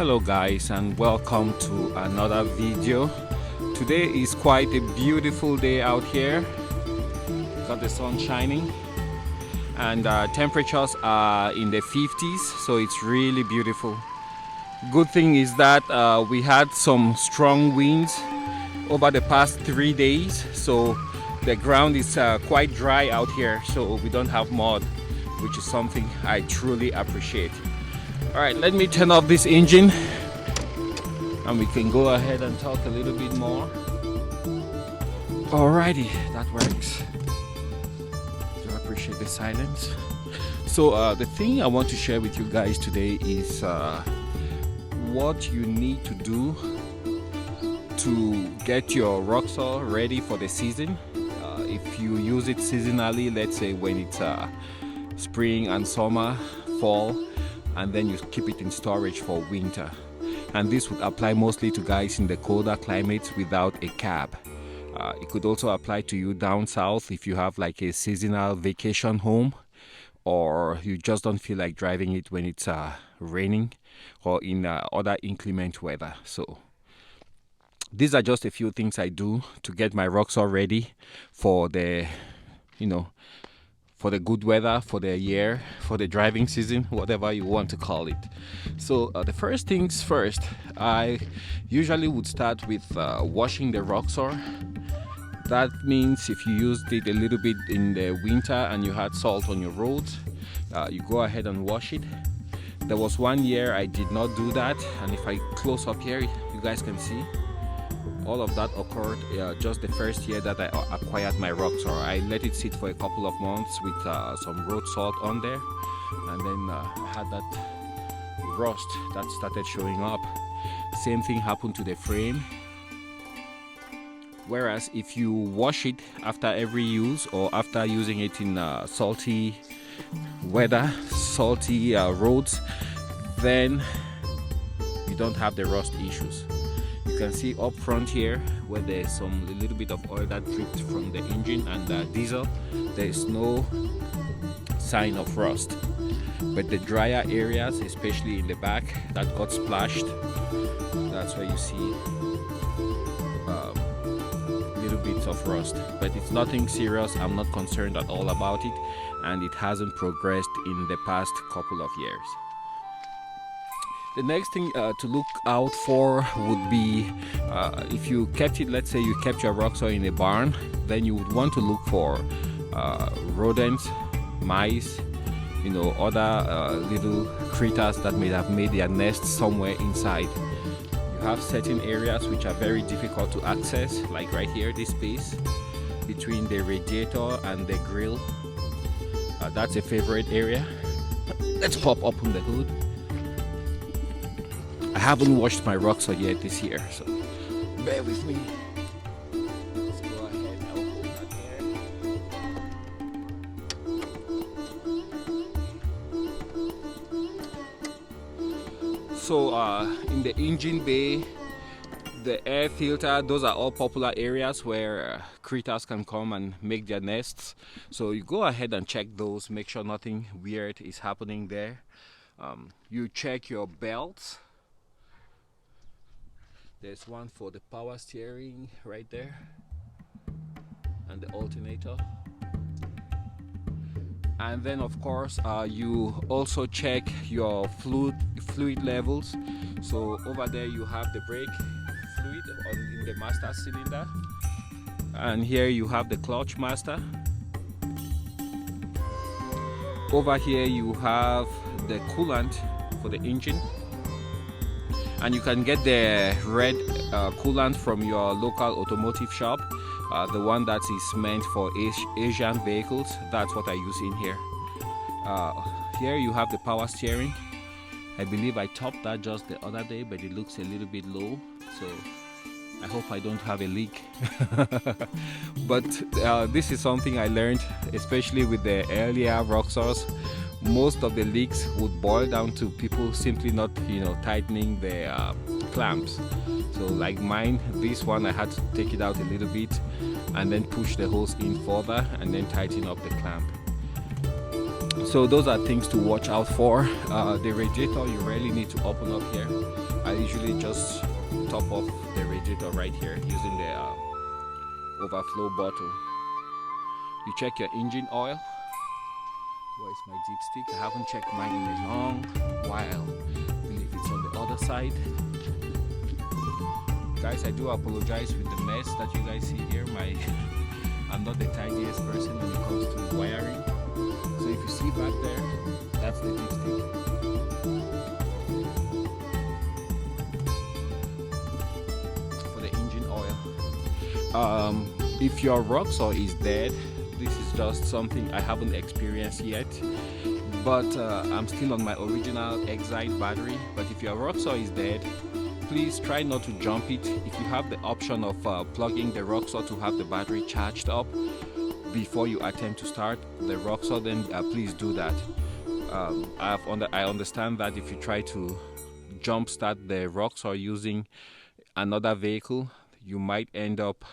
Hello guys, and welcome to another video. Today is quite a beautiful day out here. Got the sun shining and temperatures are in the 50s, so it's really beautiful. Good thing is that we had some strong winds over the past 3 days, so the ground is quite dry out here, so we don't have mud, which is something I truly appreciate. All right, let me turn off this engine and we can go ahead and talk a little bit more. Alrighty, that works. I appreciate the silence. So the thing I want to share with you guys today is what you need to do to get your Roxor ready for the season. If you use it seasonally, let's say when it's spring and summer, fall, and then you keep it in storage for winter. And this would apply mostly to guys in the colder climates without a cab. It could also apply to you down south if you have like a seasonal vacation home, or you just don't feel like driving it when it's raining or in other inclement weather. So these are just a few things I do to get my Roxor ready for the, for the good weather, for the year, for the driving season, whatever you want to call it. So the first things first, I usually would start with washing the Roxor. That means if you used it a little bit in the winter and you had salt on your roads, you go ahead and wash it. There was one year I did not do that, and if I close up here, you guys can see all of that occurred just the first year that I acquired my Roxor. I let it sit for a couple of months with some road salt on there, and then I had that rust that started showing up. Same thing happened to the frame. Whereas if you wash it after every use or after using it in salty weather, salty roads, then you don't have the rust issues. You can see up front here where there's a little bit of oil that dripped from the engine and diesel. There is no sign of rust, but the drier areas, especially in the back, that got splashed, that's where you see little bits of rust. But it's nothing serious. I'm not concerned at all about it, and it hasn't progressed in the past couple of years. The next thing to look out for would be if you kept it, let's say you kept your Roxor in a barn, then you would want to look for rodents, mice, other little critters that may have made their nests somewhere inside. You have certain areas which are very difficult to access, like right here, this space between the radiator and the grill. That's a favorite area. Let's pop open the hood. I haven't washed my Roxor yet this year, so bear with me. Let's go ahead. I'll hold that there. So in the engine bay, the air filter, those are all popular areas where critters can come and make their nests. So you go ahead and check those, make sure nothing weird is happening there. You check your belts. There's one for the power steering right there, and the alternator. And then of course you also check your fluid levels. So over there you have the brake fluid in the master cylinder, and here you have the clutch master. Over here you have the coolant for the engine, and you can get the red coolant from your local automotive shop, the one that is meant for Asian vehicles. That's what I use in here. Here you have the power steering. I believe I topped that just the other day, but it looks a little bit low, so I hope I don't have a leak. But this is something I learned, especially with the earlier Roxors. Most of the leaks would boil down to people simply not tightening the clamps. So like mine, this one I had to take it out a little bit and then push the hose in further and then tighten up the clamp. So those are things to watch out for. The radiator, you really need to open up here. I usually just top off the radiator right here using the overflow bottle. You check your engine oil. Where is my dipstick? I haven't checked mine in a long while. I believe it's on the other side. Guys, I do apologize with the mess that you guys see here. I'm not the tidiest person when it comes to wiring. So if you see back there, that's the dipstick. For the engine oil. If your Roxor is dead, this is just something I haven't experienced yet. But I'm still on my original Excite battery. But if your Roxor is dead, please try not to jump it. If you have the option of plugging the Roxor to have the battery charged up before you attempt to start the Roxor, then please do that. I understand that if you try to jump start the Roxor using another vehicle, you might end up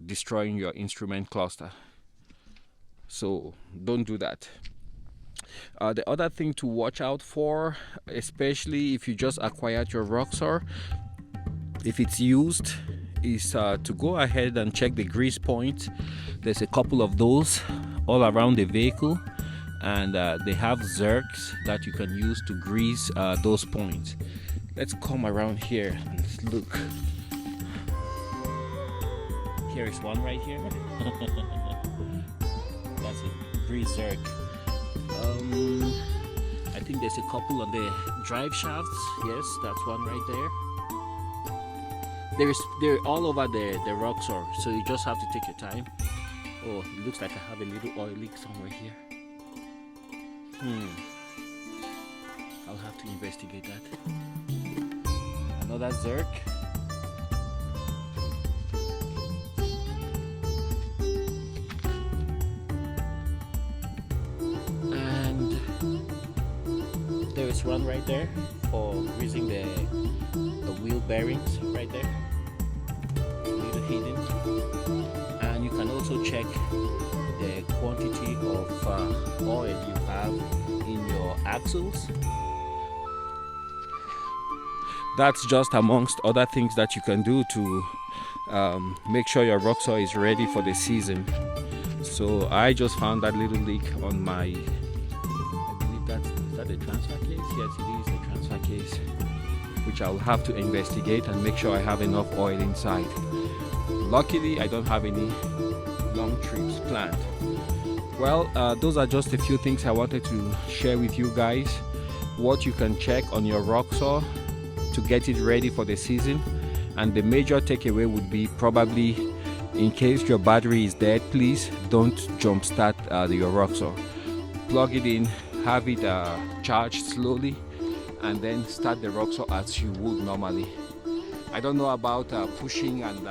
destroying your instrument cluster. So don't do that. The other thing to watch out for, especially if you just acquired your Roxor, if it's used, is to go ahead and check the grease points. There's a couple of those all around the vehicle, and they have zerks that you can use to grease those points. Let's come around here and look. Here is one right here. That's a grease zerk. I think there's a couple on the drive shafts. Yes, that's one right there. They're all over the Roxor, so you just have to take your time. Oh, it looks like I have a little oil leak somewhere here. I'll have to investigate that. Another zerk. There's one right there for greasing the wheel bearings right there. It's a little hidden. And you can also check the quantity of oil you have in your axles. That's just amongst other things that you can do to make sure your Roxor is ready for the season. So I just found that little leak on my, I believe is that a transfer case? Yes, it is a transfer case, which I'll have to investigate and make sure I have enough oil inside. Luckily, I don't have any long trips planned. Well, those are just a few things I wanted to share with you guys. What you can check on your Roxor to get it ready for the season. And the major takeaway would be probably, in case your battery is dead, please don't jump start your Roxor. Plug it in, have it charged slowly, and then start the Roxor as you would normally. I don't know about pushing and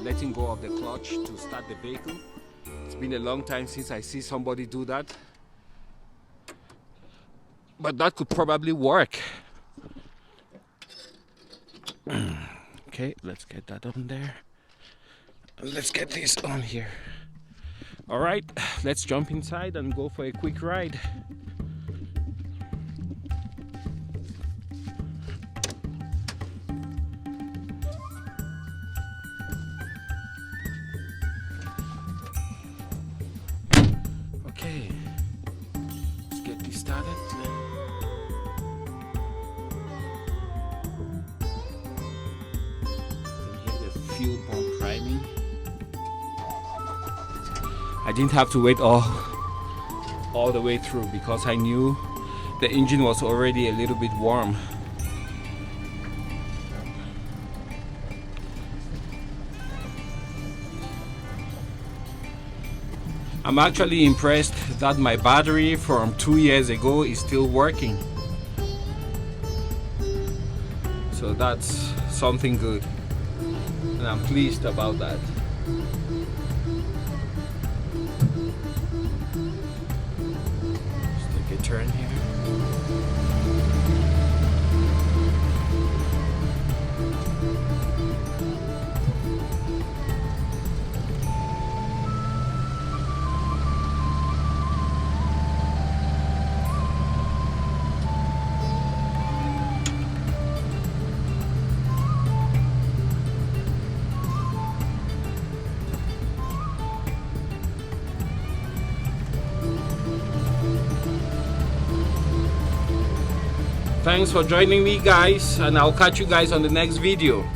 letting go of the clutch to start the vehicle. It's been a long time since I see somebody do that, but that could probably work. Okay, let's get that on there. Let's get this on here. All right, let's jump inside and go for a quick ride. Okay, let's get this started. Fuel pump priming. I didn't have to wait all the way through because I knew the engine was already a little bit warm. I'm actually impressed that my battery from 2 years ago is still working. So that's something good. And I'm pleased about that. Let's take a turn here. Thanks for joining me, guys, and I'll catch you guys on the next video.